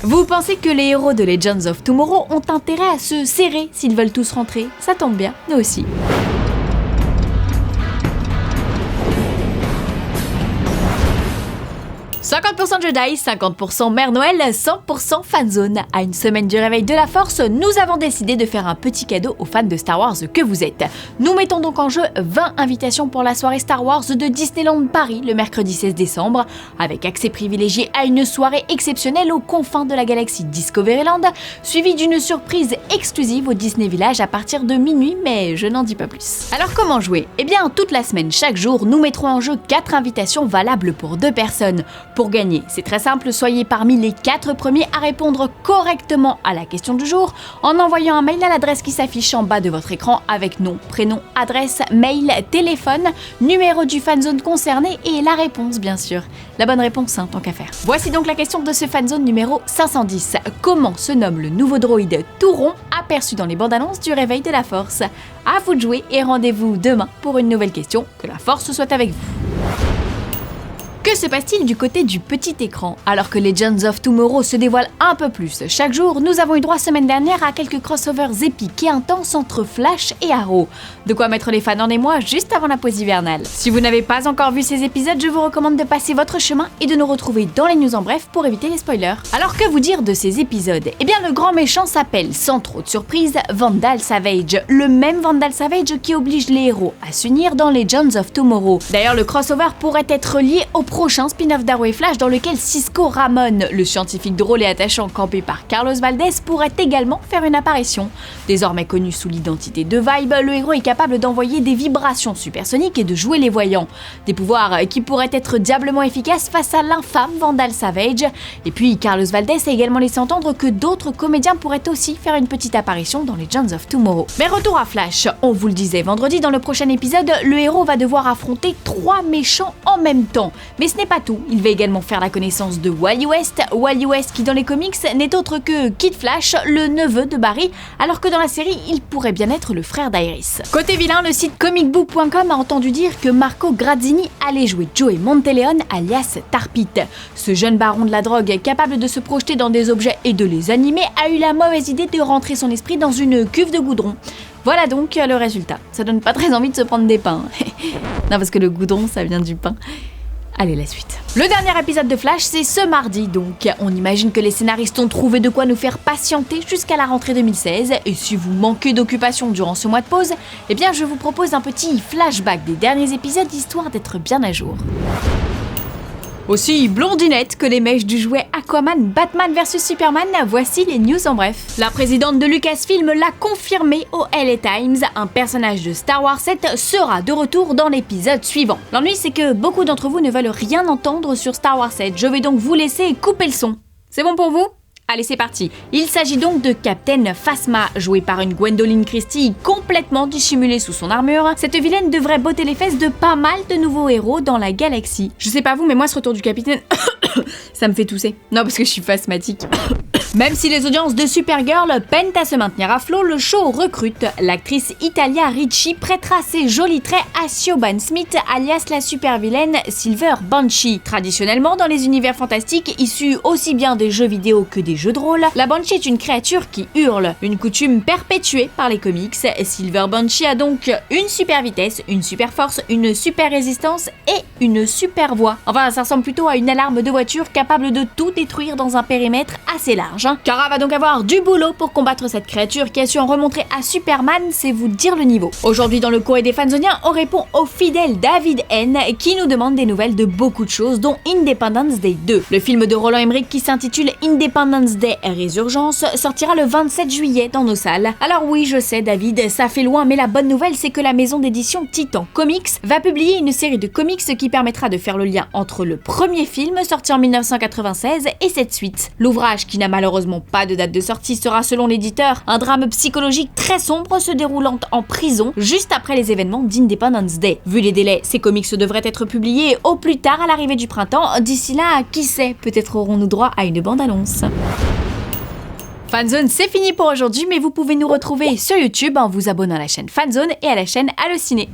Vous pensez que les héros de Legends of Tomorrow ont intérêt à se serrer s'ils veulent tous rentrer? Ça tombe bien, nous aussi. « 50% Jedi, 50% Mère Noël, 100% fanzone. À une semaine du réveil de la Force, nous avons décidé de faire un petit cadeau aux fans de Star Wars que vous êtes. Nous mettons donc en jeu 20 invitations pour la soirée Star Wars de Disneyland Paris le mercredi 16 décembre, avec accès privilégié à une soirée exceptionnelle aux confins de la galaxie Discoveryland, suivie d'une surprise exclusive au Disney Village à partir de minuit, mais je n'en dis pas plus. Alors comment jouer? Eh bien, toute la semaine, chaque jour, nous mettrons en jeu 4 invitations valables pour 2 personnes. Pour gagner, c'est très simple, soyez parmi les 4 premiers à répondre correctement à la question du jour en envoyant un mail à l'adresse qui s'affiche en bas de votre écran avec nom, prénom, adresse, mail, téléphone, numéro du fanzone concerné et la réponse bien sûr. La bonne réponse, tant qu'à faire. Voici donc la question de ce fanzone numéro 510. Comment se nomme le nouveau droïde tout rond aperçu dans les bandes annonces du Réveil de la Force? À vous de jouer et rendez-vous demain pour une nouvelle question. Que la Force soit avec vous. Que se passe-t-il du côté du petit écran? Alors que Legends of Tomorrow se dévoile un peu plus chaque jour, nous avons eu droit semaine dernière à quelques crossovers épiques et intenses entre Flash et Arrow. De quoi mettre les fans en émoi juste avant la pause hivernale. Si vous n'avez pas encore vu ces épisodes, je vous recommande de passer votre chemin et de nous retrouver dans les news en bref pour éviter les spoilers. Alors que vous dire de ces épisodes? Eh bien le grand méchant s'appelle, sans trop de surprise, Vandal Savage. Le même Vandal Savage qui oblige les héros à s'unir dans Legends of Tomorrow. D'ailleurs le crossover pourrait être lié au prochain spin-off d'Arrow et Flash dans lequel Cisco Ramon, le scientifique drôle et attachant campé par Carlos Valdez, pourrait également faire une apparition. Désormais connu sous l'identité de Vibe, le héros est capable d'envoyer des vibrations supersoniques et de jouer les voyants. Des pouvoirs qui pourraient être diablement efficaces face à l'infâme Vandal Savage. Et puis Carlos Valdez a également laissé entendre que d'autres comédiens pourraient aussi faire une petite apparition dans Legends of Tomorrow. Mais retour à Flash, on vous le disait vendredi dans le prochain épisode, le héros va devoir affronter 3 méchants en même temps. Mais ce n'est pas tout, il va également faire la connaissance de Wally West qui dans les comics n'est autre que Kid Flash, le neveu de Barry, alors que dans la série, il pourrait bien être le frère d'Iris. Côté vilain, le site comicbook.com a entendu dire que Marco Grazzini allait jouer Joey Monteleone alias Tar-Pit. Ce jeune baron de la drogue, capable de se projeter dans des objets et de les animer, a eu la mauvaise idée de rentrer son esprit dans une cuve de goudron. Voilà donc le résultat. Ça donne pas très envie de se prendre des pains. Non, parce que le goudron, ça vient du pain. Allez, la suite. Le dernier épisode de Flash, c'est ce mardi donc. On imagine que les scénaristes ont trouvé de quoi nous faire patienter jusqu'à la rentrée 2016. Et si vous manquez d'occupation durant ce mois de pause, eh bien je vous propose un petit flashback des derniers épisodes histoire d'être bien à jour. Aussi blondinette que les mèches du jouet Aquaman Batman vs Superman, voici les news en bref. La présidente de Lucasfilm l'a confirmé au LA Times, un personnage de Star Wars 7 sera de retour dans l'épisode suivant. L'ennui c'est que beaucoup d'entre vous ne veulent rien entendre sur Star Wars 7, je vais donc vous laisser couper le son. C'est bon pour vous ? Allez, c'est parti. Il s'agit donc de Captain Phasma, jouée par une Gwendoline Christie complètement dissimulée sous son armure. Cette vilaine devrait botter les fesses de pas mal de nouveaux héros dans la galaxie. Je sais pas vous, mais moi ce retour du capitaine, ça me fait tousser. Non, parce que je suis phasmatique. Même si les audiences de Supergirl peinent à se maintenir à flot, le show recrute. L'actrice Italia Ricci prêtera ses jolis traits à Siobhan Smith, alias la super-vilaine Silver Banshee. Traditionnellement, dans les univers fantastiques, issus aussi bien des jeux vidéo que des jeux de rôle, la Banshee est une créature qui hurle, une coutume perpétuée par les comics. Silver Banshee a donc une super vitesse, une super force, une super résistance et une super voix. Enfin, ça ressemble plutôt à une alarme de voiture capable de tout détruire dans un périmètre assez large. Kara va donc avoir du boulot pour combattre cette créature qui a su en remontrer à Superman, c'est vous dire le niveau. Aujourd'hui dans le courrier des fanzoniens, on répond au fidèle David N qui nous demande des nouvelles de beaucoup de choses, dont Independence Day 2. Le film de Roland Emmerich qui s'intitule Independence Day Résurgence sortira le 27 juillet dans nos salles. Alors oui, je sais David, ça fait loin, mais la bonne nouvelle c'est que la maison d'édition Titan Comics va publier une série de comics qui permettra de faire le lien entre le premier film sorti en 1996 et cette suite. L'ouvrage, qui n'a malheureusement pas de date de sortie, sera selon l'éditeur un drame psychologique très sombre se déroulant en prison juste après les événements d'Independence Day. Vu les délais, ces comics devraient être publiés au plus tard à l'arrivée du printemps. D'ici là, qui sait, peut-être aurons-nous droit à une bande-annonce. Fanzone, c'est fini pour aujourd'hui, mais vous pouvez nous retrouver sur YouTube en vous abonnant à la chaîne Fanzone et à la chaîne Allociné.